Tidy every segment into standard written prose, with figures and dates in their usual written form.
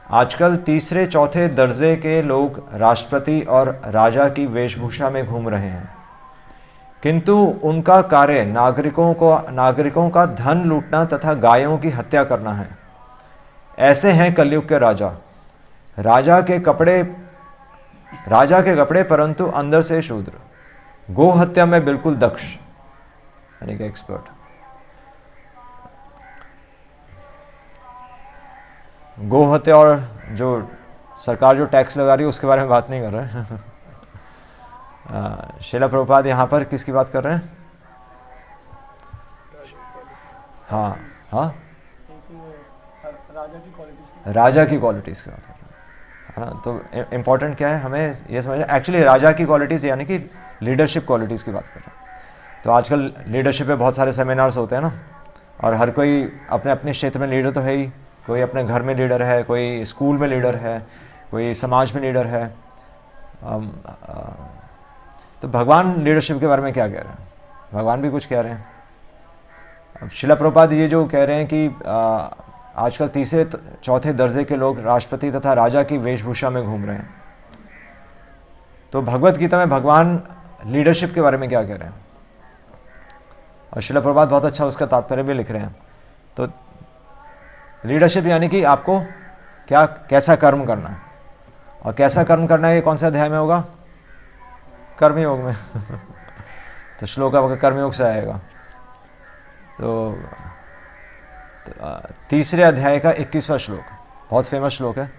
आजकल तीसरे चौथे दर्जे के लोग राष्ट्रपति और राजा की वेशभूषा में घूम रहे हैं, किंतु उनका कार्य नागरिकों का धन लूटना तथा गायों की हत्या करना है। ऐसे हैं कलयुग के राजा, राजा के कपड़े परंतु अंदर से शूद्र, गो हत्या में बिल्कुल दक्ष, यानी कि एक्सपर्ट। गो हत्या और जो सरकार जो टैक्स लगा रही है उसके बारे में बात नहीं कर रहे हैं। श्रील प्रभुपाद यहाँ पर किसकी बात कर रहे हैं? हाँ हाँ, राजा की क्वालिटीज़ की बात कर रहे हैं, है ना। तो इम्पोर्टेंट क्या है हमें ये समझना, एक्चुअली राजा की क्वालिटीज़ यानी कि लीडरशिप क्वालिटीज़ की बात कर रहे हैं। तो आजकल लीडरशिप पे बहुत सारे सेमिनार्स होते हैं ना, और हर कोई अपने अपने क्षेत्र में लीडर तो है ही। कोई अपने घर में लीडर है, कोई स्कूल में लीडर है, कोई समाज में लीडर है। तो भगवान लीडरशिप के बारे में क्या कह रहे हैं? भगवान भी कुछ कह रहे हैं। अब श्रील प्रभुपाद ये जो कह रहे हैं कि आजकल तीसरे चौथे दर्जे के लोग राष्ट्रपति तथा राजा की वेशभूषा में घूम रहे हैं। तो भगवत गीता में भगवान लीडरशिप के बारे में क्या कह रहे हैं? और श्रील प्रभुपाद बहुत अच्छा उसका तात्पर्य भी लिख रहे हैं। तो लीडरशिप यानी कि आपको कैसा कर्म करना है, और कैसा कर्म करना है ये कौन सा अध्याय में होगा? कर्मयोग में। तो श्लोक आपका कर्मयोग से आएगा। तो तीसरे अध्याय का 21वां श्लोक बहुत फेमस श्लोक है।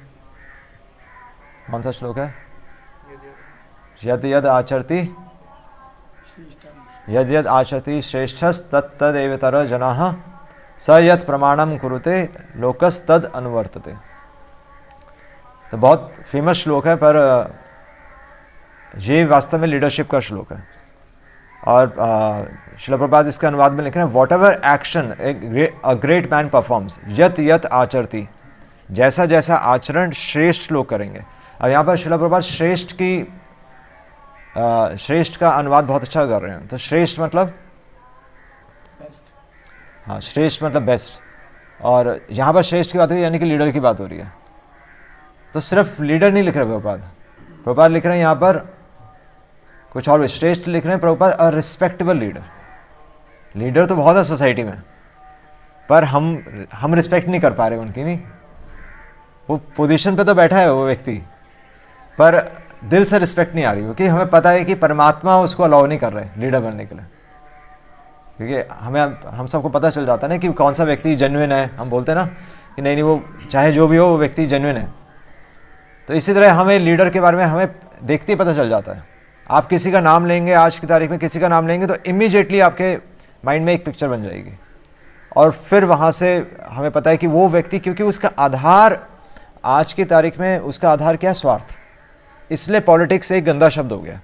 कौन सा श्लोक है? यद यद आचरति श्रेष्ठस्तत्तदेवतर जनाः स यत् प्रमाणम कुरुते लोकस्तद अनुवर्तते। तो बहुत फेमस श्लोक है, पर ये वास्तव में लीडरशिप का श्लोक है। और श्रील प्रभुपाद इसका अनुवाद में लिख रहे हैं, what ever action a great man performs यत यत आचरति, जैसा जैसा आचरण श्रेष्ठ लोग करेंगे। और यहाँ पर श्रील प्रभुपाद श्रेष्ठ का अनुवाद बहुत अच्छा कर रहे हैं। तो श्रेष्ठ मतलब हाँ, श्रेष्ठ मतलब बेस्ट। और यहाँ पर श्रेष्ठ की बात हो रही है, यानी कि लीडर की बात हो रही है। तो सिर्फ लीडर नहीं लिख रहे प्रभुपाद लिख रहे हैं यहाँ पर कुछ और भी। श्रेष्ठ लिख रहे हैं Prabhupada a respectable leader. Leader तो बहुत है सोसाइटी में, पर हम रिस्पेक्ट नहीं कर पा रहे उनकी। नहीं, वो पोजीशन पे तो बैठा है वो व्यक्ति, पर दिल से रिस्पेक्ट नहीं आ रही, क्योंकि हमें पता है कि परमात्मा उसको अलाउ नहीं कर रहे लीडर बनने के लिए। क्योंकि हम सबको पता चल जाता है ना कि कौन सा व्यक्ति जेन्युइन है। हम बोलते हैं ना कि नहीं वो चाहे जो भी हो वो व्यक्ति जेन्युइन है। तो इसी तरह हमें लीडर के बारे में हमें देखते ही पता चल जाता है। आप किसी का नाम लेंगे, आज की तारीख में किसी का नाम लेंगे तो इमीडिएटली आपके माइंड में एक पिक्चर बन जाएगी, और फिर वहाँ से हमें पता है कि वो व्यक्ति, क्योंकि उसका आधार आज की तारीख में उसका आधार क्या है? स्वार्थ। इसलिए पॉलिटिक्स एक गंदा शब्द हो गया।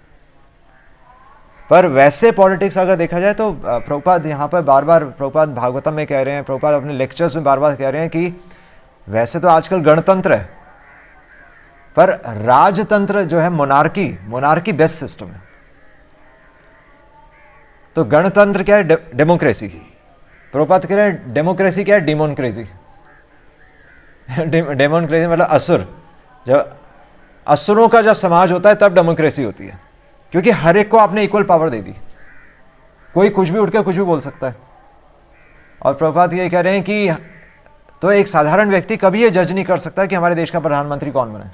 पर वैसे पॉलिटिक्स अगर देखा जाए तो प्रभुपाद यहाँ पर बार बार प्रभुपाद भागवतम में कह रहे हैं, प्रभुपाद अपने लेक्चर्स में बार बार कह रहे हैं कि वैसे तो आजकल गणतंत्र है, पर राजतंत्र जो है मोनार्की बेस्ट सिस्टम है। तो गणतंत्र क्या है? डेमोक्रेसी। प्रभुपाद कह रहे हैं डेमोक्रेसी क्या है? डिमोक्रेसी। डेमोक्रेसी मतलब असुर। जब असुरों का जब समाज होता है तब डेमोक्रेसी होती है, क्योंकि हर एक को आपने इक्वल पावर दे दी। कोई कुछ भी उठ के कुछ भी बोल सकता है। और प्रभुपाद ये कह रहे हैं कि तो एक साधारण व्यक्ति कभी ये जज नहीं कर सकता कि हमारे देश का प्रधानमंत्री कौन बने।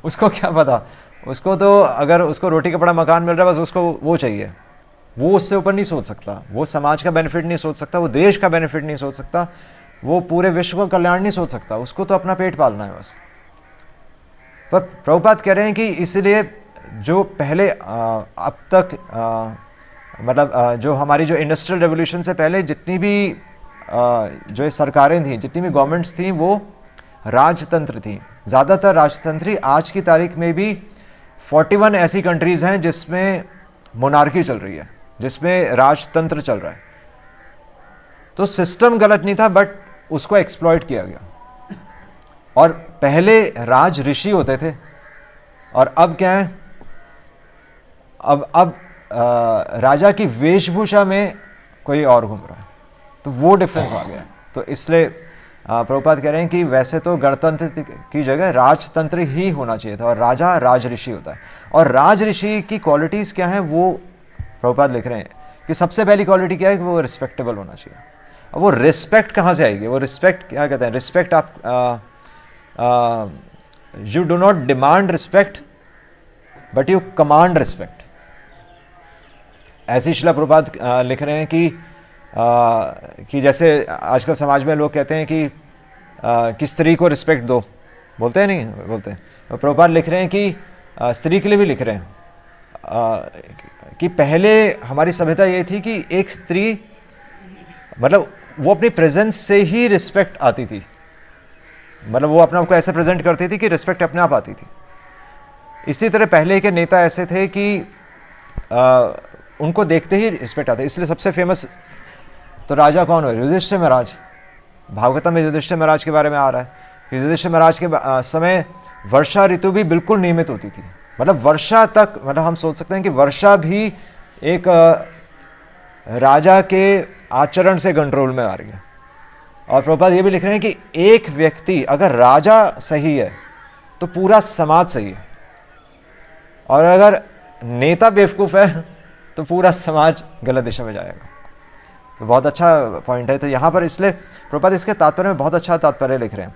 उसको क्या पता? उसको तो अगर उसको रोटी कपड़ा मकान मिल रहा है बस उसको वो चाहिए। वो उससे ऊपर नहीं सोच सकता। वो समाज का बेनिफिट नहीं सोच सकता, वो देश का बेनिफिट नहीं सोच सकता, वो पूरे विश्व का कल्याण नहीं सोच सकता। उसको तो अपना पेट पालना है बस। पर प्रभुपाद कह रहे हैं कि इसलिए जो पहले अब तक मतलब जो हमारी जो इंडस्ट्रियल रेवोल्यूशन से पहले जितनी भी जो सरकारें थीं, जितनी भी गवर्नमेंट्स थीं, वो राजतंत्र थी। ज़्यादातर राजतंत्री। आज की तारीख में भी 41 ऐसी कंट्रीज़ हैं जिसमें मोनार्की चल रही है, जिसमें राजतंत्र चल रहा है। तो सिस्टम गलत नहीं था, बट उसको एक्सप्लॉइट किया गया। और पहले राज ऋषि होते थे, और अब क्या है? अब राजा की वेशभूषा में कोई और घूम रहा है। तो वो डिफरेंस आ गया। तो इसलिए प्रभुपाद कह रहे हैं कि वैसे तो गणतंत्र की जगह राजतंत्र ही होना चाहिए था, और राजा राज ऋषि होता है। और राज ऋषि की क्वालिटीज़ क्या हैं, वो प्रभुपाद लिख रहे हैं कि सबसे पहली क्वालिटी क्या है कि वो रिस्पेक्टेबल होना चाहिए। अब वो रिस्पेक्ट कहाँ से आएगी? वो रिस्पेक्ट क्या कहते हैं? रिस्पेक्ट आप you do not demand respect but you command respect. ऐसी शिला प्रभुपाद लिख रहे हैं कि जैसे आजकल समाज में लोग कहते हैं कि स्त्री को रिस्पेक्ट दो, बोलते हैं नहीं बोलते हैं। प्रभुपाद लिख रहे हैं कि स्त्री के लिए भी लिख रहे हैं कि पहले हमारी सभ्यता ये थी कि एक स्त्री मतलब वो अपनी प्रेजेंस से ही रिस्पेक्ट आती थी, मतलब वो अपने आप को ऐसे प्रेजेंट करती थी कि रिस्पेक्ट अपने आप आती थी। इसी तरह पहले के नेता ऐसे थे कि उनको देखते ही रिस्पेक्ट आता। इसलिए सबसे फेमस तो राजा कौन हो? युधिष्ठिर महाराज। भागवतम में युधिष्ठिर महाराज के बारे में आ रहा है कि युधिष्ठिर महाराज के समय वर्षा ऋतु भी बिल्कुल नियमित होती थी, मतलब वर्षा तक, मतलब हम सोच सकते हैं कि वर्षा भी एक राजा के आचरण से कंट्रोल में आ रही है। और प्रभुपाद ये भी लिख रहे हैं कि एक व्यक्ति अगर राजा सही है तो पूरा समाज सही है, और अगर नेता बेवकूफ़ है तो पूरा समाज गलत दिशा में जाएगा। तो बहुत अच्छा पॉइंट है। तो यहाँ पर इसलिए प्रभुपाद इसके तात्पर्य में बहुत अच्छा तात्पर्य लिख रहे हैं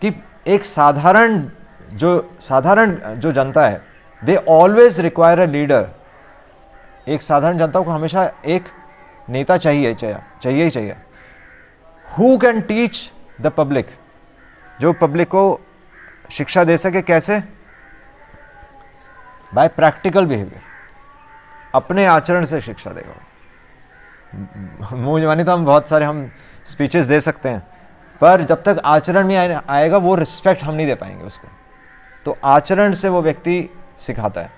कि एक साधारण जो जनता है, they always require a leader. एक साधारण जनता को हमेशा एक नेता चाहिए ही चाहिए। Who can teach the public, जो पब्लिक को शिक्षा दे सके। कैसे? बाय प्रैक्टिकल बिहेवियर, अपने आचरण से शिक्षा देगा। मुंह जबानी तो हम बहुत सारे स्पीचेस दे सकते हैं, पर जब तक आचरण में आएगा वो रिस्पेक्ट हम नहीं दे पाएंगे उसको। तो आचरण से वो व्यक्ति सिखाता है।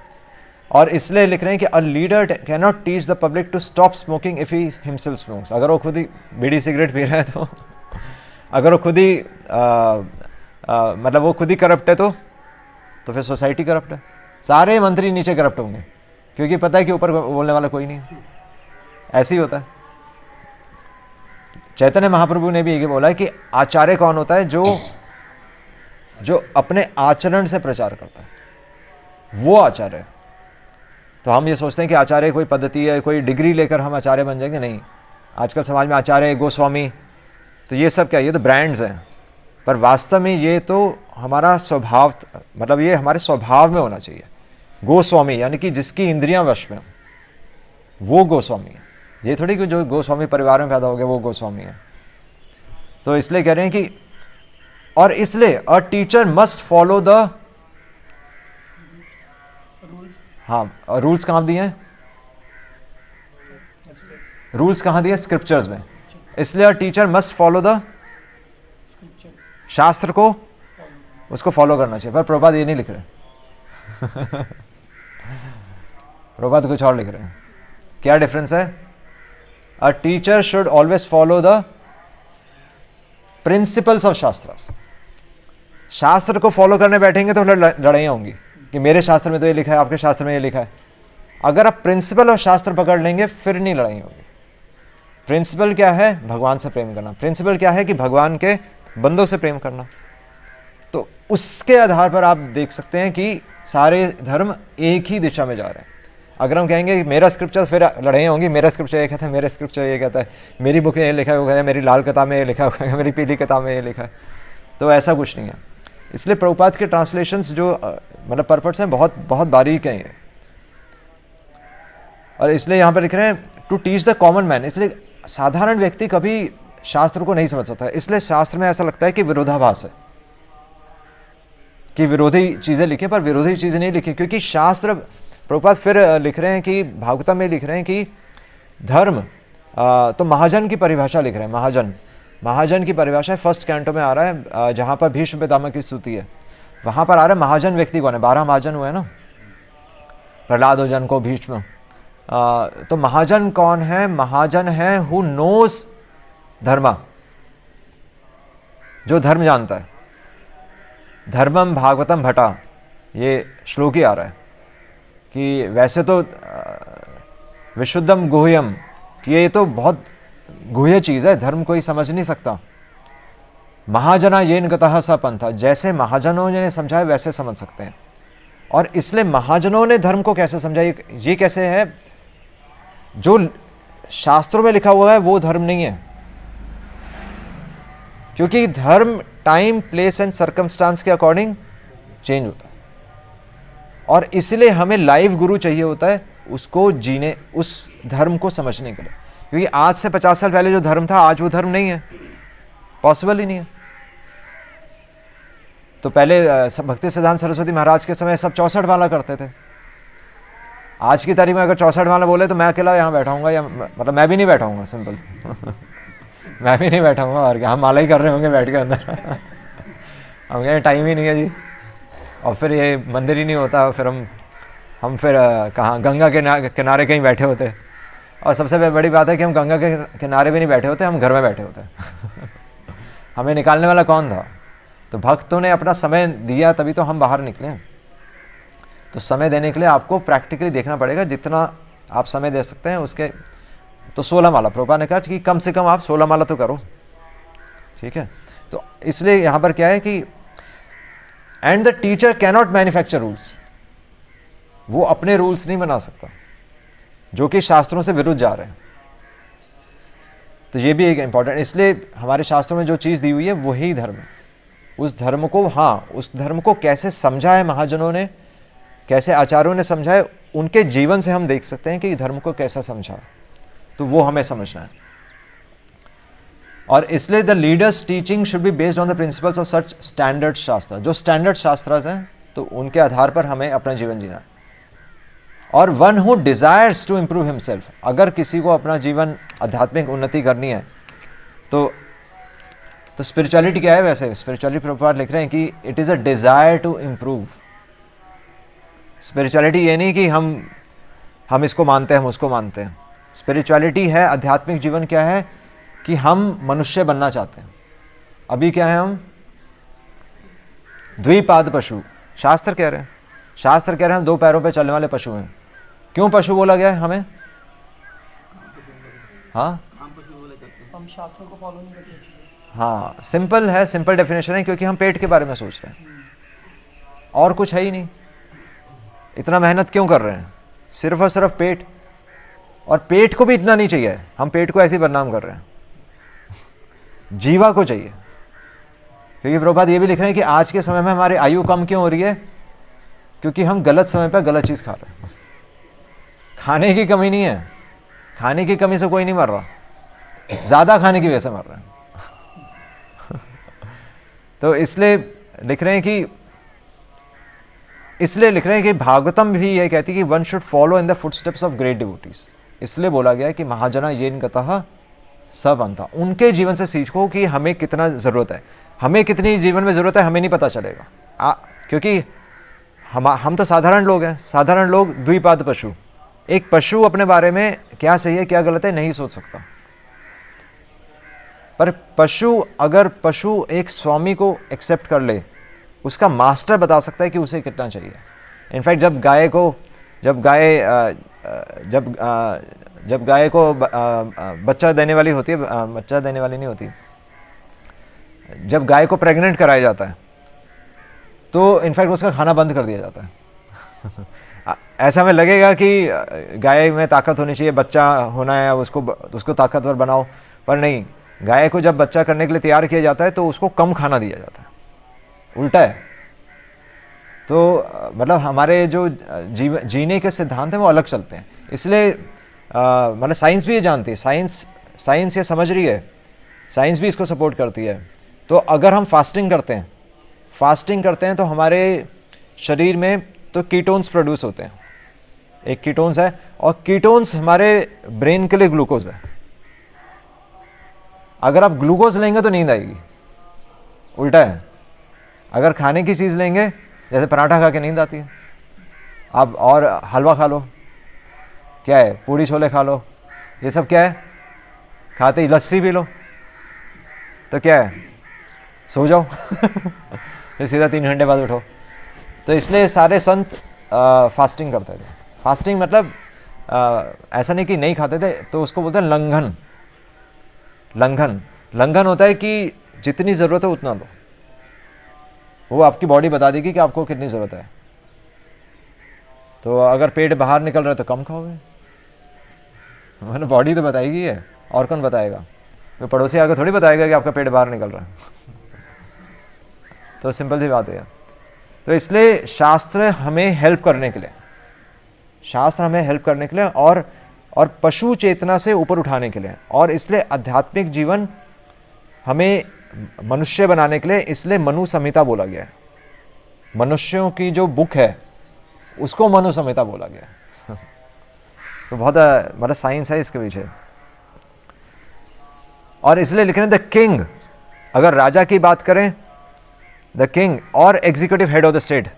और इसलिए लिख रहे हैं कि a leader can not teach the public to stop smoking if he himself smokes. अगर वो खुद ही बीड़ी सिगरेट पी रहा है तो अगर वो खुद ही मतलब वो खुद ही करप्ट है तो फिर सोसाइटी करप्ट है। सारे मंत्री नीचे करप्ट होंगे क्योंकि पता है कि ऊपर बोलने वाला कोई नहीं है। ऐसे ही होता है। चैतन्य महाप्रभु ने भी ये बोला है कि आचार्य कौन होता है? जो अपने आचरण से प्रचार करता है, वो आचार्य है। तो हम ये सोचते हैं कि आचार्य कोई पद्धति है, कोई डिग्री लेकर हम आचार्य बन जाएंगे। नहीं, आजकल समाज में आचार्य, गोस्वामी, तो ये सब क्या, ये तो ब्रांड्स हैं, पर वास्तव में ये तो हमारा स्वभाव, मतलब ये हमारे स्वभाव में होना चाहिए। गोस्वामी यानी कि जिसकी इंद्रियां वश में, वो गोस्वामी है। ये थोड़ी कि जो गोस्वामी परिवार में पैदा हो गया वो गोस्वामी है। तो इसलिए कह रहे हैं कि, और इसलिए a teacher must follow the, हाँ, रूल्स कहाँ दिए हैं? रूल्स कहाँ दिए? स्क्रिप्चर्स में। इसलिए a teacher must follow the, शास्त्र को उसको फॉलो करना चाहिए। पर प्रभुपाद ये नहीं लिख रहे प्रभुपाद कुछ और लिख रहे हैं। क्या डिफरेंस है? A teacher should always follow the principles of shastras. शास्त्र को फॉलो करने बैठेंगे तो लड़ाइयाँ होंगी कि मेरे शास्त्र में तो ये लिखा है, आपके शास्त्र में ये लिखा है। अगर आप प्रिंसिपल और शास्त्र पकड़ लेंगे फिर नहीं लड़ाई होगी। प्रिंसिपल क्या है? भगवान से प्रेम करना। प्रिंसिपल क्या है? कि भगवान के बंदों से प्रेम करना। तो उसके आधार पर आप देख सकते हैं कि सारे धर्म एक ही दिशा में जा रहे हैं। अगर हम कहेंगे कि मेरा स्क्रिप्चर, फिर लड़ाइयाँ होंगी। मेरा स्क्रिप्चर ये कहता है, मेरा स्क्रिप्चर ये कहता है, मेरी बुक में ये लिखा हुआ है, मेरी लाल किताब में ये लिखा हुआ है, मेरी पीली किताब में ये लिखा है। तो ऐसा कुछ नहीं है। इसलिए प्रभुपाद के ट्रांसलेशंस जो मतलब पर्पस हैं बहुत बहुत बारीक हैं ये। और इसलिए यहाँ पर लिख रहे हैं to teach the common man. इसलिए साधारण व्यक्ति कभी शास्त्र को नहीं समझ सकता है। इसलिए शास्त्र में ऐसा लगता है कि विरोधाभास है, कि विरोधी चीज़ें लिखी, पर विरोधी चीज़ें नहीं लिखी। क्योंकि शास्त्र, प्रभुपाद फिर लिख रहे हैं कि भागवतम में लिख रहे हैं कि धर्म, तो महाजन की परिभाषा लिख रहे हैं। महाजन की परिभाषा फर्स्ट कैंटो में आ रहा है, जहाँ पर भीष्म पितामह की स्तुति है, वहाँ पर आ रहा है महाजन व्यक्ति कौन है। 12 महाजन हुए ना, प्रहलाद हो जन को, भीष्म। तो महाजन कौन है? महाजन है हु नोज धर्मा, जो धर्म जानता है। धर्मम भागवतम भटा, ये श्लोक ही आ रहा है कि वैसे तो विशुद्धम गुह्यम, कि ये तो बहुत गुह्य चीज़ है, धर्म कोई समझ नहीं सकता। महाजना येन गतः स पंथा, जैसे महाजनों ने समझाया वैसे समझ सकते हैं। और इसलिए महाजनों ने धर्म को कैसे समझा, ये कैसे है, जो शास्त्रों में लिखा हुआ है वो धर्म नहीं है, क्योंकि धर्म टाइम प्लेस एंड सर्कमस्टांस के अकॉर्डिंग चेंज होता है। और इसलिए हमें लाइव गुरु चाहिए होता है उसको जीने, उस धर्म को समझने के लिए, क्योंकि आज से 50 साल पहले जो धर्म था आज वो धर्म नहीं है, पॉसिबल ही नहीं है। तो पहले भक्ति सिद्धांत सरस्वती महाराज के समय सब 64 माला करते थे। आज की तारीख में अगर 64 माला बोले तो मैं अकेला यहाँ बैठा हूँगा, या मतलब मैं भी नहीं बैठा हूँगा, सिंपल मैं भी नहीं बैठा हूँगा, और क्या हम माला ही कर रहे होंगे बैठ के अंदर हम कहें टाइम ही नहीं है जी, और फिर ये मंदिर ही नहीं होता, फिर हम फिर कहाँ गंगा के किनारे कहीं बैठे होते। और सबसे बड़ी बात है कि हम गंगा के किनारे भी नहीं बैठे होते, हम घर में बैठे होते हमें निकालने वाला कौन था? तो भक्तों ने अपना समय दिया तभी तो हम बाहर निकले। तो समय देने के लिए आपको प्रैक्टिकली देखना पड़ेगा, जितना आप समय दे सकते हैं उसके। तो 16 माला प्रभुपाद ने कहा कि कम से कम आप 16 माला तो करो, ठीक है। तो इसलिए यहाँ पर क्या है कि and the teacher cannot manufacture rules, वो अपने रूल्स नहीं बना सकता जो कि शास्त्रों से विरुद्ध जा रहे हैं। तो ये भी एक इंपॉर्टेंट, इसलिए हमारे शास्त्रों में जो चीज़ दी हुई है वही धर्म है। उस धर्म को, हाँ, उस धर्म को कैसे समझा है महाजनों ने, कैसे आचार्यों ने समझा है, उनके जीवन से हम देख सकते हैं कि धर्म को कैसा समझा, तो वो हमें समझना है। और इसलिए the leaders teaching should be based on the principles of such standard शास्त्र, जो स्टैंडर्ड शास्त्र हैं तो उनके आधार पर हमें अपना जीवन जीना है। और one who desires to improve himself, अगर किसी को अपना जीवन आध्यात्मिक उन्नति करनी है तो स्पिरिचुअलिटी क्या है? वैसे स्पिरिचुअलिटी प्रभुपाद लिख रहे हैं कि it is a desire to improve. Spirituality ये नहीं कि हम इसको मानते हैं, हम उसको मानते हैं। स्पिरिचुअलिटी है, आध्यात्मिक जीवन क्या है कि हम मनुष्य बनना चाहते हैं। अभी क्या है, हम द्विपाद पशु, शास्त्र कह रहे हैं, शास्त्र कह रहे हैं हम 2 पैरों पे चलने वाले पशु हैं। क्यों पशु बोला गया है हमें? हाँ, हम शास्त्रों को फॉलो नहीं करते। हाँ, सिंपल है, सिंपल डेफिनेशन है, क्योंकि हम पेट के बारे में सोच रहे हैं और कुछ है ही नहीं। इतना मेहनत क्यों कर रहे हैं? सिर्फ और सिर्फ पेट, और पेट को भी इतना नहीं चाहिए, हम पेट को ऐसे ही बदनाम कर रहे हैं, जीवा को चाहिए। क्योंकि प्रभुपाद ये भी लिख रहे हैं कि आज के समय में हमारी आयु कम क्यों हो रही है? क्योंकि हम गलत समय पर गलत चीज़ खा रहे हैं। खाने की कमी नहीं है, खाने की कमी से कोई नहीं मर रहा, ज़्यादा खाने की वजह से मर रहे हैं तो इसलिए लिख रहे हैं कि भागवतम भी ये कहती है कि one should follow in the footsteps of great devotees. इसलिए बोला गया है कि महाजना येन गतः स पंथा, उनके जीवन से सीखो कि हमें कितना ज़रूरत है, हमें कितनी जीवन में ज़रूरत है हमें नहीं पता चलेगा। क्योंकि हम तो साधारण लोग हैं, साधारण लोग द्विपाद पशु। एक पशु अपने बारे में क्या सही है क्या गलत है नहीं सोच सकता, पर अगर पशु एक स्वामी को एक्सेप्ट कर ले, उसका मास्टर बता सकता है कि उसे कितना चाहिए। इनफैक्ट जब गाय को बच्चा देने वाली होती है, बच्चा देने वाली नहीं होती, जब गाय को प्रेग्नेंट कराया जाता है तो इनफैक्ट उसका खाना बंद कर दिया जाता है ऐसा हमें लगेगा कि गाय में ताकत होनी चाहिए, बच्चा होना है, उसको ताकतवर बनाओ, पर नहीं, गाय को जब बच्चा करने के लिए तैयार किया जाता है तो उसको कम खाना दिया जाता है, उल्टा है। तो मतलब हमारे जो जीने के सिद्धांत हैं वो अलग चलते हैं। इसलिए मतलब साइंस भी ये जानती है, साइंस ये समझ रही है, साइंस भी इसको सपोर्ट करती है। तो अगर हम फास्टिंग करते हैं तो हमारे शरीर में तो कीटोन्स प्रोड्यूस होते हैं, एक कीटोन्स है, और कीटोन्स हमारे ब्रेन के लिए ग्लूकोज है। अगर आप ग्लूकोज लेंगे तो नींद आएगी, उल्टा है। अगर खाने की चीज़ लेंगे, जैसे पराठा खा के नींद आती है, आप और हलवा खा लो, क्या है, पूड़ी छोले खा लो, ये सब क्या है, खाते ही लस्सी पी लो तो क्या है, सो जाओ फिर सीधा 3 घंटे बाद उठो। तो इसलिए सारे संत फास्टिंग करते थे। फास्टिंग मतलब ऐसा नहीं कि नहीं खाते थे, तो उसको बोलते हैं लंघन होता है कि जितनी ज़रूरत है उतना लो, वो आपकी बॉडी बता देगी कि आपको कितनी ज़रूरत है। तो अगर पेट बाहर निकल रहा है तो कम खाओगे, मैंने बॉडी तो बताएगी है, और कौन बताएगा? तो पड़ोसी आगे थोड़ी बताएगा कि आपका पेट बाहर निकल रहा है। तो सिंपल सी बात है। तो इसलिए शास्त्र हमें हेल्प करने के लिए, शास्त्र हमें हेल्प करने के लिए और पशु चेतना से ऊपर उठाने के लिए, और इसलिए आध्यात्मिक जीवन हमें मनुष्य बनाने के लिए, इसलिए मनु संहिता बोला गया है। मनुष्यों की जो बुक है उसको मनु संहिता बोला गया है। तो बहुत बड़ा साइंस है इसके पीछे। और इसलिए लिख रहे हैं द किंग, अगर राजा की बात करें, द किंग और executive head of the state,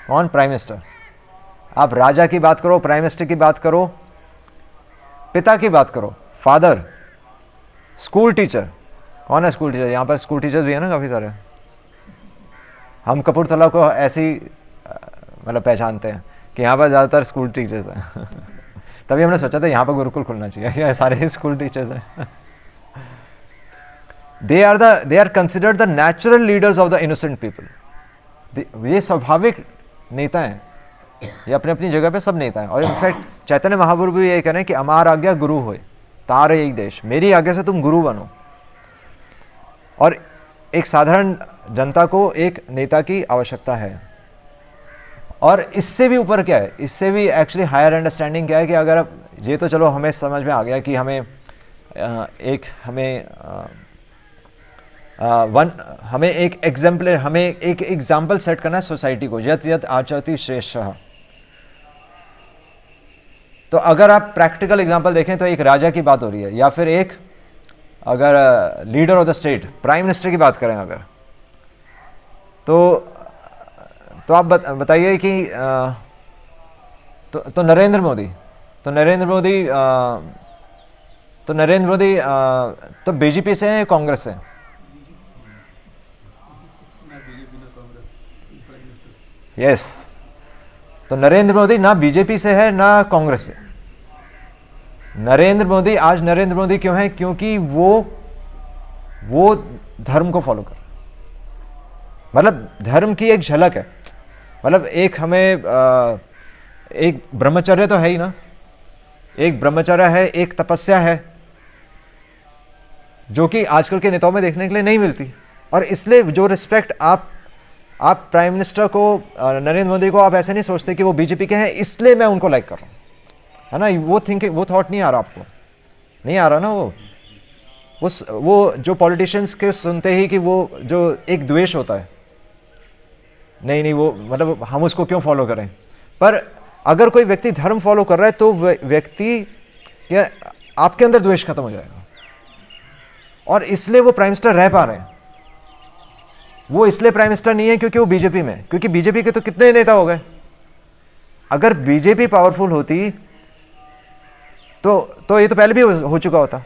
कौन? Prime minister. आप राजा की बात करो, प्राइम मिनिस्टर की बात करो, पिता की बात करो, फादर, स्कूल टीचर, कौन है स्कूल टीचर? यहाँ पर स्कूल टीचर्स भी है ना काफ़ी सारे। हम कपूरथला को ऐसी मतलब पहचानते हैं कि यहाँ पर ज़्यादातर स्कूल टीचर्स हैं। तभी हमने सोचा था यहाँ पर गुरुकुल खुलना चाहिए, ये सारे स्कूल टीचर्स हैं। they are considered the natural leaders of the innocent people। ये स्वाभाविक नेता हैं, ये अपनी अपनी जगह पे सब नेता हैं। और इनफैक्ट चैतन्य महाप्रभु भी ये कह रहे हैं कि अमार आज्ञा गुरु होए तार एक देश, मेरी आज्ञा से तुम गुरु बनो। और एक साधारण जनता को एक नेता की आवश्यकता है। और इससे भी ऊपर क्या है, इससे भी एक्चुअली हायर अंडरस्टैंडिंग क्या है कि अगर अब ये तो चलो हमें समझ में आ गया कि हमें हमें एक एग्जाम्पल, हमें एक एग्जाम्पल सेट करना है सोसाइटी को, यत यत आचरति श्रेष्ठः। तो अगर आप प्रैक्टिकल एग्जाम्पल देखें तो एक राजा की बात हो रही है, या फिर एक अगर leader of the state, prime minister की बात करें अगर, तो आप बताइए कि तो नरेंद्र मोदी तो बीजेपी से है, कांग्रेस से? यस। तो नरेंद्र मोदी ना बीजेपी से है ना कांग्रेस से। नरेंद्र मोदी आज नरेंद्र मोदी क्यों है? क्योंकि वो धर्म को फॉलो कर, मतलब धर्म की एक झलक है। मतलब एक हमें एक ब्रह्मचर्य तो है ही ना, एक ब्रह्मचर्य है, एक तपस्या है, जो कि आजकल के नेताओं में देखने के लिए नहीं मिलती। और इसलिए जो रिस्पेक्ट आप प्राइम मिनिस्टर को, नरेंद्र मोदी को, आप ऐसे नहीं सोचते कि वो बीजेपी के हैं इसलिए मैं उनको लाइक कर रहा हूँ, है ना? वो थॉट नहीं आ रहा आपको, नहीं आ रहा ना। वो जो पॉलिटिशियंस के सुनते ही कि वो जो एक द्वेष होता है, नहीं वो मतलब हम उसको क्यों फॉलो करें। पर अगर कोई व्यक्ति धर्म फॉलो कर रहा है तो व्यक्ति क्या आपके अंदर द्वेष खत्म हो जाएगा। और इसलिए वो प्राइम मिनिस्टर रह पा रहे हैं। वो इसलिए प्राइम मिनिस्टर नहीं है क्योंकि वो बीजेपी में, क्योंकि बीजेपी के तो कितने नेता हो गए। अगर बीजेपी पावरफुल होती तो ये तो पहले भी हो चुका होता।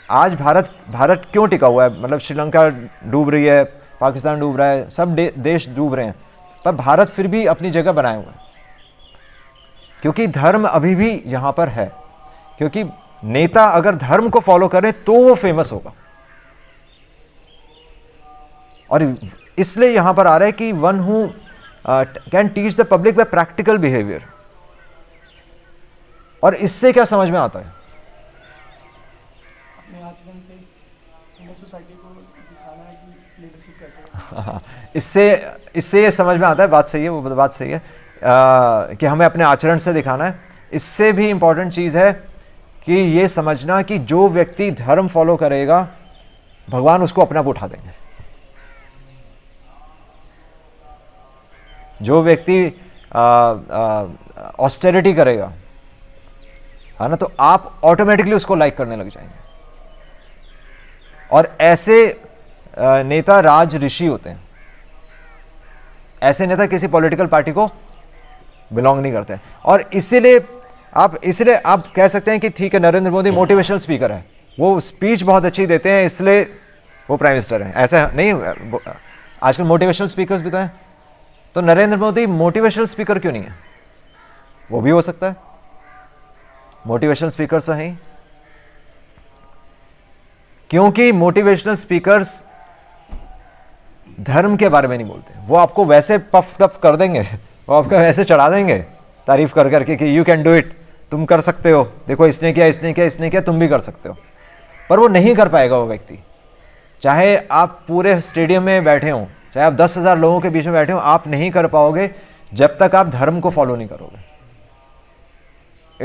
आज भारत क्यों टिका हुआ है? मतलब श्रीलंका डूब रही है, पाकिस्तान डूब रहा है, सब देश डूब रहे हैं, पर भारत फिर भी अपनी जगह बनाए हुआ है, क्योंकि धर्म अभी भी यहां पर है। क्योंकि नेता अगर धर्म को फॉलो करें तो वो फेमस होगा। और इसलिए यहां पर आ रहा है कि one who can teach the public by practical behaviour. और इससे क्या समझ में आता है? अपने आचरण से हमें सोसाइटी को दिखाना है कि लीडरशिप कैसे है। इससे ये समझ में आता है, बात सही है, वो बात सही है कि हमें अपने आचरण से दिखाना है। इससे भी इंपॉर्टेंट चीज़ है कि ये समझना कि जो व्यक्ति धर्म फॉलो करेगा भगवान उसको अपना आप उठा देंगे। जो व्यक्ति ऑस्टेरिटी करेगा, है ना, तो आप ऑटोमेटिकली उसको लाइक करने लग जाएंगे। और ऐसे नेता राज ऋषि होते हैं। ऐसे नेता किसी पॉलिटिकल पार्टी को बिलोंग नहीं करते। और इसीलिए आप कह सकते हैं कि ठीक है, नरेंद्र मोदी मोटिवेशनल स्पीकर है, वो स्पीच बहुत अच्छी देते हैं इसलिए वो प्राइम मिनिस्टर हैं। ऐसा नहीं, आजकल मोटिवेशनल स्पीकर्स भी तो हैं। तो नरेंद्र मोदी मोटिवेशनल स्पीकर क्यों नहीं है? वो भी हो सकता है, मोटिवेशनल स्पीकर तो हैं। क्योंकि मोटिवेशनल स्पीकर्स धर्म के बारे में नहीं बोलते, वो आपको वैसे पफ टफ कर देंगे, वो आपको वैसे चढ़ा देंगे तारीफ कर करके कि यू कैन डू इट, तुम कर सकते हो, देखो इसने किया इसने किया इसने किया, तुम भी कर सकते हो। पर वो नहीं कर पाएगा वो व्यक्ति, चाहे आप पूरे स्टेडियम में बैठे हों, चाहे आप 10,000 लोगों के बीच में बैठे हों, आप नहीं कर पाओगे जब तक आप धर्म को फॉलो नहीं करोगे।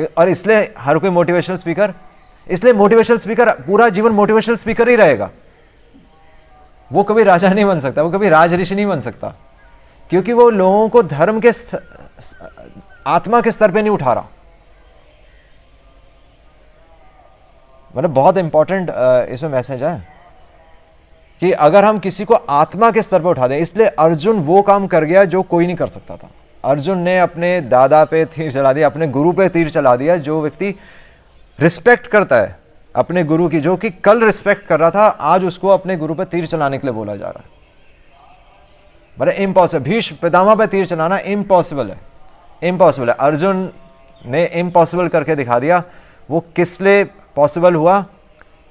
और इसलिए हर कोई मोटिवेशनल स्पीकर, इसलिए मोटिवेशनल स्पीकर पूरा जीवन मोटिवेशनल स्पीकर ही रहेगा, वो कभी राजा नहीं बन सकता, वो कभी राज ऋषि नहीं बन सकता, क्योंकि वो लोगों को धर्म के आत्मा के स्तर पे नहीं उठा रहा। मतलब बहुत इंपॉर्टेंट इसमें मैसेज है कि अगर हम किसी को आत्मा के स्तर पे उठा दें, इसलिए अर्जुन वो काम कर गया जो कोई नहीं कर सकता था। अर्जुन ने अपने दादा पे तीर चला दिया, अपने गुरु पे तीर चला दिया। जो व्यक्ति रिस्पेक्ट करता है अपने गुरु की, जो कि कल रिस्पेक्ट कर रहा था, आज उसको अपने गुरु पे तीर चलाने के लिए बोला जा रहा है। बड़े इम्पॉसिबल, भीष्म पितामह पे तीर चलाना इम्पॉसिबल है, इम्पॉसिबल है। अर्जुन ने इम्पॉसिबल करके दिखा दिया। वो किस लिए पॉसिबल हुआ?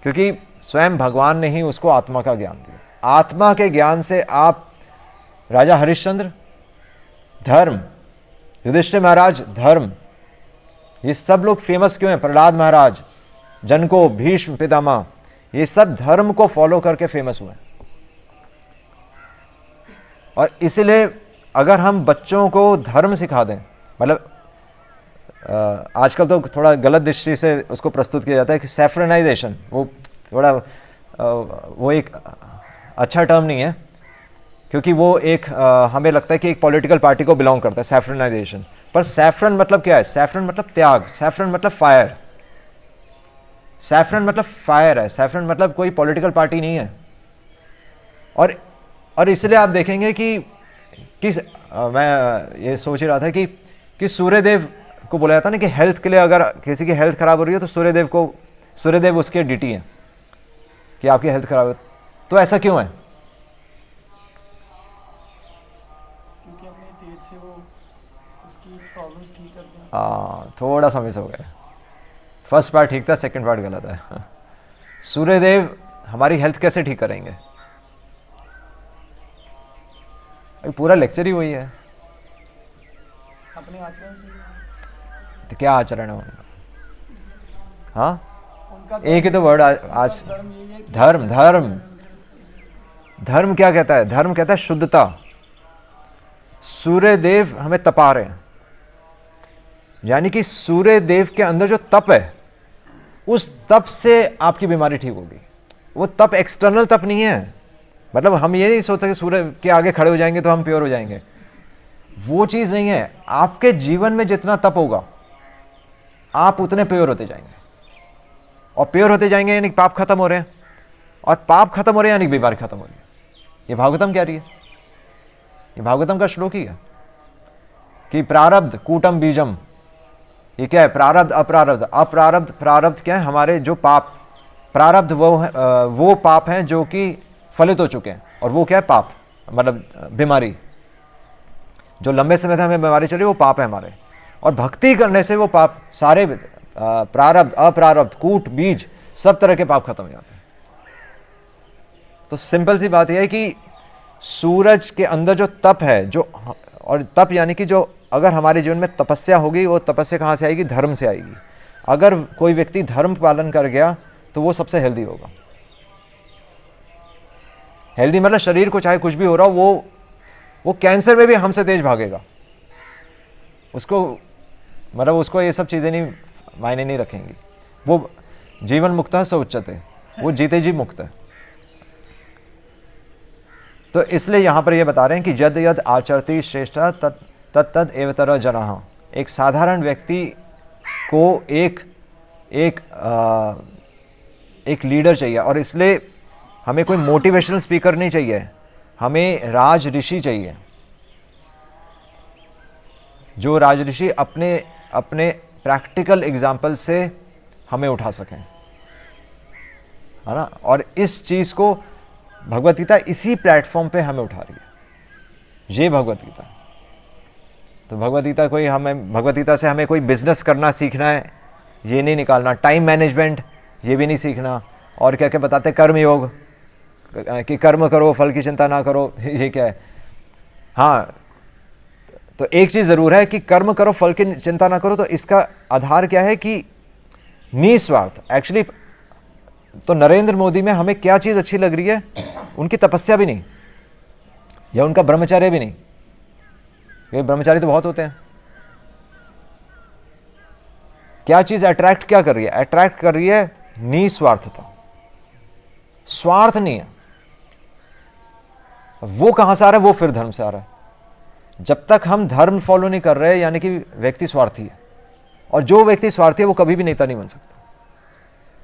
क्योंकि स्वयं भगवान ने ही उसको आत्मा का ज्ञान दिया। आत्मा के ज्ञान से आप, राजा हरिश्चंद्र धर्म, युधिष्ठिर महाराज धर्म, ये सब लोग फेमस क्यों हैं? प्रहलाद महाराज, जनको, भीष्म पितामह, ये सब धर्म को फॉलो करके फेमस हुए। और इसलिए अगर हम बच्चों को धर्म सिखा दें, मतलब आजकल तो थोड़ा गलत दृष्टि से उसको प्रस्तुत किया जाता है कि सैफ्रनाइजेशन, वो थोड़ा वो एक अच्छा टर्म नहीं है, क्योंकि वो एक हमें लगता है कि एक पॉलिटिकल पार्टी को बिलोंग करता है सैफ्रनाइजेशन। पर सैफरन मतलब क्या है? सैफरन मतलब त्याग, सैफरन मतलब फायर, सैफरन मतलब फायर है, सैफरन मतलब कोई पॉलिटिकल पार्टी नहीं है। और इसलिए आप देखेंगे कि मैं ये सोच ही रहा था कि सूर्यदेव को बोला जाता है ना कि हेल्थ के लिए, अगर किसी की हेल्थ खराब हो रही है तो सूर्यदेव उसके डीटी हैं कि आपकी हेल्थ खराब है। तो ऐसा क्यों है? क्योंकि अपने तेज से वो उसकी प्रॉब्लम्स ठीक करते हैं। थोड़ा सा मिस हो गया, फर्स्ट पार्ट ठीक था, सेकंड पार्ट गलत है। सूर्यदेव हमारी हेल्थ कैसे ठीक करेंगे? अभी पूरा लेक्चर ही वही है। अपने आचरण से तो क्या आचरण है उनका? हाँ, उनका एक ही तो वर्ड आज, धर्म यही है कि धर्म। धर्म क्या कहता है? धर्म कहता है शुद्धता। सूर्यदेव हमें तपा रहे हैं, यानी कि सूर्यदेव के अंदर जो तप है, उस तप से आपकी बीमारी ठीक होगी। वो तप एक्सटर्नल तप नहीं है। मतलब हम ये नहीं सोचते कि सूर्य के आगे खड़े हो जाएंगे तो हम प्योर हो जाएंगे, वो चीज़ नहीं है। आपके जीवन में जितना तप होगा, आप उतने प्योर होते जाएंगे, और प्योर होते जाएंगे यानी पाप खत्म हो रहे हैं, और पाप खत्म हो रहे हैं यानी बीमारी खत्म हो रही है। ये भागवतम कह रही है, ये भागवतम का श्लोक ही है कि प्रारब्ध कूटम बीजम। ये क्या है? प्रारब्ध अप्रारब्ध। अप्रारब्ध, प्रारब्ध क्या है? हमारे जो पाप, प्रारब्ध वो पाप हैं जो कि फलित हो चुके हैं, और वो क्या है? पाप, मतलब बीमारी। जो लंबे समय से हमें बीमारी चली वो पाप है हमारे, और भक्ति करने से वो पाप सारे प्रारब्ध अप्रारब्ध कूट बीज सब तरह के पाप खत्म हो जाते हैं। तो सिंपल सी बात यह है कि सूरज के अंदर जो तप है, जो, और तप यानी कि जो, अगर हमारे जीवन में तपस्या होगी, वो तपस्या कहाँ से आएगी? धर्म से आएगी। अगर कोई व्यक्ति धर्म पालन कर गया तो वो सबसे हेल्दी होगा। हेल्दी मतलब शरीर को चाहे कुछ भी हो रहा हो, वो कैंसर में भी हमसे तेज भागेगा। उसको, मतलब उसको ये सब चीज़ें नहीं मायने नहीं रखेंगी। वो जीवन मुक्त है, स उच्चते, वो जीते जी मुक्त है। तो इसलिए यहाँ पर ये बता रहे हैं कि यद यद आचरति श्रेष्ठ तत्तद एवतर जनाः। एक साधारण व्यक्ति को एक लीडर चाहिए, और इसलिए हमें कोई मोटिवेशनल स्पीकर नहीं चाहिए, हमें राज ऋषि चाहिए। जो राज ऋषि अपने प्रैक्टिकल एग्जाम्पल से हमें उठा सकें, है ना। और इस चीज़ को भगवत गीता इसी प्लेटफॉर्म पे हमें उठा रही है, ये भगवत गीता। तो भगवत गीता से हमें कोई बिजनेस करना सीखना है, ये नहीं निकालना। टाइम मैनेजमेंट ये भी नहीं सीखना, और क्या क्या बताते हैं, कर्म योग, कि कर्म करो फल की चिंता ना करो। ये क्या है? हाँ, तो एक चीज़ ज़रूर है कि कर्म करो फल की चिंता ना करो, तो इसका आधार क्या है कि निस्वार्थ। एक्चुअली तो नरेंद्र मोदी में हमें क्या चीज़ अच्छी लग रही है? उनकी तपस्या भी नहीं, या उनका ब्रह्मचर्य भी नहीं। ये ब्रह्मचारी तो बहुत होते हैं। क्या चीज़ अट्रैक्ट क्या कर रही है? अट्रैक्ट कर रही है निस्वार्थता। स्वार्थ नहीं है। वो कहां से आ रहा है? वो फिर धर्म से आ रहा है। जब तक हम धर्म फॉलो नहीं कर रहे, यानी कि व्यक्ति स्वार्थी है, और जो व्यक्ति स्वार्थी है वो कभी भी नेता नहीं बन सकता।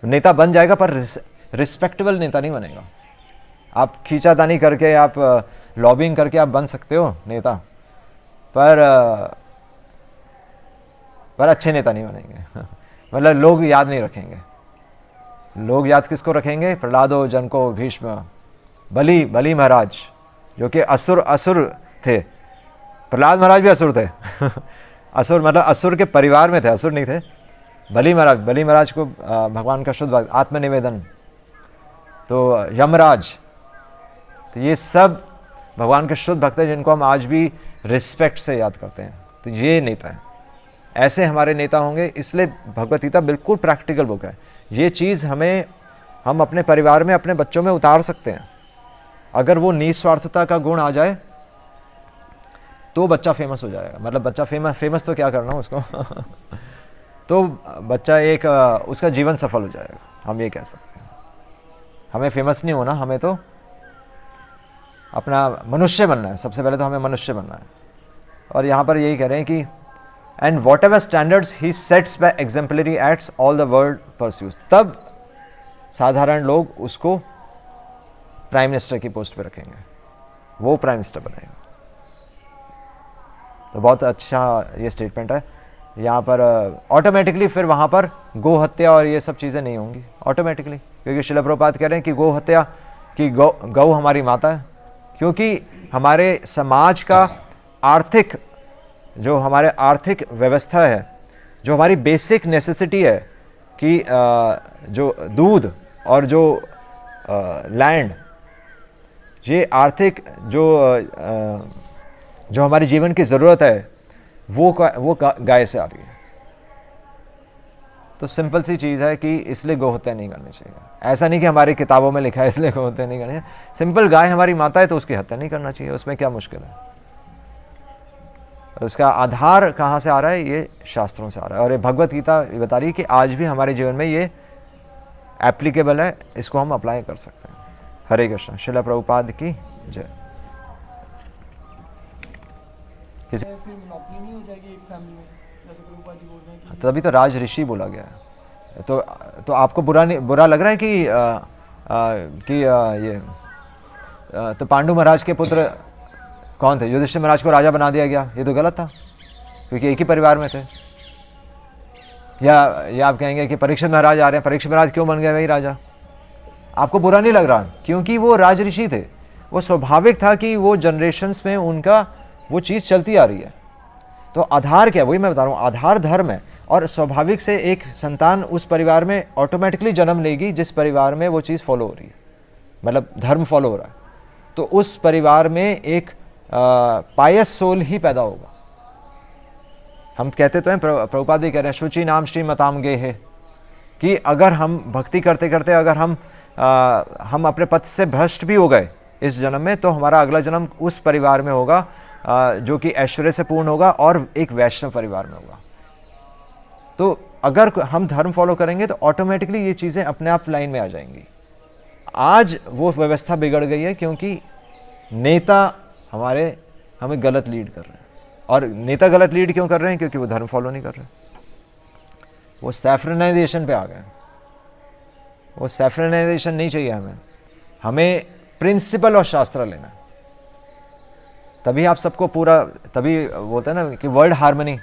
नेता बन जाएगा पर रिस्पेक्टेबल नेता नहीं बनेगा। आप खींचातानी करके, आप लॉबिंग करके आप बन सकते हो नेता, पर अच्छे नेता नहीं बनेंगे। मतलब लोग याद नहीं रखेंगे। लोग याद किसको रखेंगे? प्रहलादो, जनको, भीष्म, बलि महाराज, जो कि असुर थे। प्रहलाद महाराज भी असुर थे। असुर मतलब असुर के परिवार में थे, असुर नहीं थे। बलि महाराज को भगवान का शुद्ध भक्त, आत्मनिवेदन, तो यमराज, तो ये सब भगवान के शुद्ध भक्त हैं, जिनको हम आज भी रिस्पेक्ट से याद करते हैं। तो ये नेता है, ऐसे हमारे नेता होंगे। इसलिए भगवत गीता बिल्कुल प्रैक्टिकल बुक है। ये चीज़ हम अपने परिवार में, अपने बच्चों में उतार सकते हैं। अगर वो निस्वार्थता का गुण आ जाए तो बच्चा फेमस हो जाएगा। मतलब बच्चा फेमस तो क्या करना उसको तो बच्चा एक उसका जीवन सफल हो जाएगा, हम ये कह सकते हैं। हमें फेमस नहीं होना, हमें तो अपना मनुष्य बनना है। सबसे पहले तो हमें मनुष्य बनना है। और यहाँ पर यही कह रहे हैं कि and whatever standards he sets by exemplary acts all the world pursues. तब साधारण लोग उसको प्राइम मिनिस्टर की पोस्ट पे रखेंगे, वो प्राइम मिनिस्टर बनेगा। तो बहुत अच्छा ये स्टेटमेंट है यहाँ पर। ऑटोमेटिकली फिर वहाँ पर गो हत्या और ये सब चीज़ें नहीं होंगी ऑटोमेटिकली, क्योंकि शिला प्रभुपाद कह रहे हैं कि गो हत्या की गौ हमारी माता है। क्योंकि हमारे समाज का आर्थिक, जो हमारे आर्थिक व्यवस्था है, जो हमारी बेसिक नेसेसिटी है कि जो दूध और जो लैंड, ये आर्थिक जो हमारे जीवन की ज़रूरत है, वो गाय से आ रही है। तो सिंपल सी चीज़ है कि इसलिए गोहत्या नहीं करनी चाहिए। ऐसा नहीं कि हमारी किताबों में लिखा है इसलिए गोहत्या नहीं करनी है। सिंपल, गाय हमारी माता है तो उसकी हत्या नहीं करना चाहिए, उसमें क्या मुश्किल है? और उसका आधार कहाँ से आ रहा है? ये शास्त्रों से आ रहा है। और ये भगवत गीता बता रही है कि आज भी हमारे जीवन में ये एप्लीकेबल है, इसको हम अप्लाई कर सकते हैं। हरे कृष्ण। शिला प्रभुपाद की जय। फिर मोनोपोली नहीं हो जाएगी एक फैमिली में, जैसे प्रभुपाद जी बोल रहे हैं कि तभी तो राज ऋषि बोला गया है। तो आपको बुरा लग रहा है कि ये तो पांडु महाराज के पुत्र कौन थे? युधिष्ठिर महाराज को राजा बना दिया गया, ये तो गलत था, क्योंकि एक ही परिवार में थे। या आप कहेंगे कि परीक्षित महाराज आ रहे हैं, परीक्षित महाराज क्यों बन गए भाई राजा? आपको बुरा नहीं लग रहा? क्योंकि वो राजऋषि थे, वो स्वाभाविक था कि वो जनरेशन्स में उनका वो चीज़ चलती आ रही है। तो आधार क्या है? वही मैं बता रहा हूँ, आधार धर्म है। और स्वाभाविक से एक संतान उस परिवार में ऑटोमेटिकली जन्म लेगी जिस परिवार में वो चीज़ फॉलो हो रही है, मतलब धर्म फॉलो हो रहा है। तो उस परिवार में एक पायस सोल ही पैदा होगा। हम कहते तो हैं, प्रभुपाद भी कह रहे हैं, शुचि नाम श्रीमताम गे है, कि अगर हम भक्ति करते करते अगर हम अपने पथ से भ्रष्ट भी हो गए इस जन्म में, तो हमारा अगला जन्म उस परिवार में होगा जो कि ऐश्वर्य से पूर्ण होगा और एक वैष्णव परिवार में होगा। तो अगर हम धर्म फॉलो करेंगे तो ऑटोमेटिकली ये चीज़ें अपने आप लाइन में आ जाएंगी। आज वो व्यवस्था बिगड़ गई है क्योंकि नेता हमें गलत लीड कर रहे हैं। और नेता गलत लीड क्यों कर रहे हैं? क्योंकि वो धर्म फॉलो नहीं कर रहे, वो सैफ्रनाइजेशन पे आ गए। वो सैफ्रनाइजेशन नहीं चाहिए हमें प्रिंसिपल और शास्त्र लेना। तभी आप सबको पूरा, तभी बोलते हैं ना कि वर्ल्ड हार्मनी,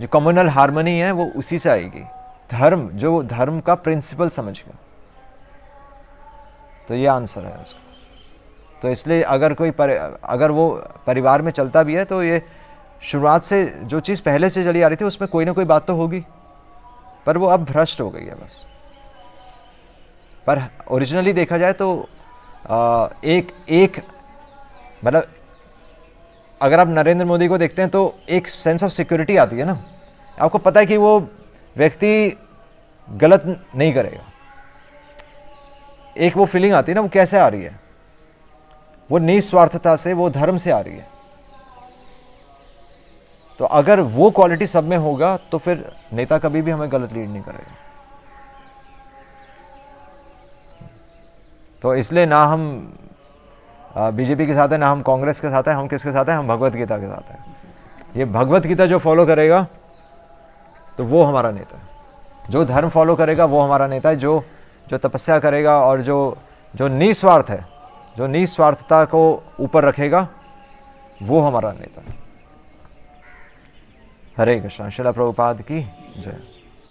जो कम्युनल हार्मनी है वो उसी से आएगी। धर्म, जो धर्म का प्रिंसिपल समझ गया, तो ये आंसर है उसका। तो इसलिए अगर वो परिवार में चलता भी है तो ये शुरुआत से जो चीज़ पहले से चली आ रही थी उसमें कोई ना कोई बात तो होगी, पर वो अब भ्रष्ट हो गई है बस। पर ओरिजिनली देखा जाए तो एक मतलब अगर आप नरेंद्र मोदी को देखते हैं तो एक सेंस ऑफ सिक्योरिटी आती है ना, आपको पता है कि वो व्यक्ति गलत नहीं करेगा। एक वो फीलिंग आती है ना, वो कैसे आ रही है, वो निस्वार्थता से, वो धर्म से आ रही है। तो अगर वो क्वालिटी सब में होगा तो फिर नेता कभी भी हमें गलत लीड नहीं करेगा। तो इसलिए ना हम बीजेपी के साथ है, ना हम कांग्रेस के साथ है, हम किसके साथ है, हम भगवत गीता के साथ है। ये भगवत गीता जो फॉलो करेगा तो वो हमारा नेता है, जो धर्म फॉलो करेगा वो हमारा नेता है, जो तपस्या करेगा और जो निस्वार्थ है, जो निस्वार्थता को ऊपर रखेगा वो हमारा नेता है। हरे कृष्ण। श्रील प्रभुपाद की जय।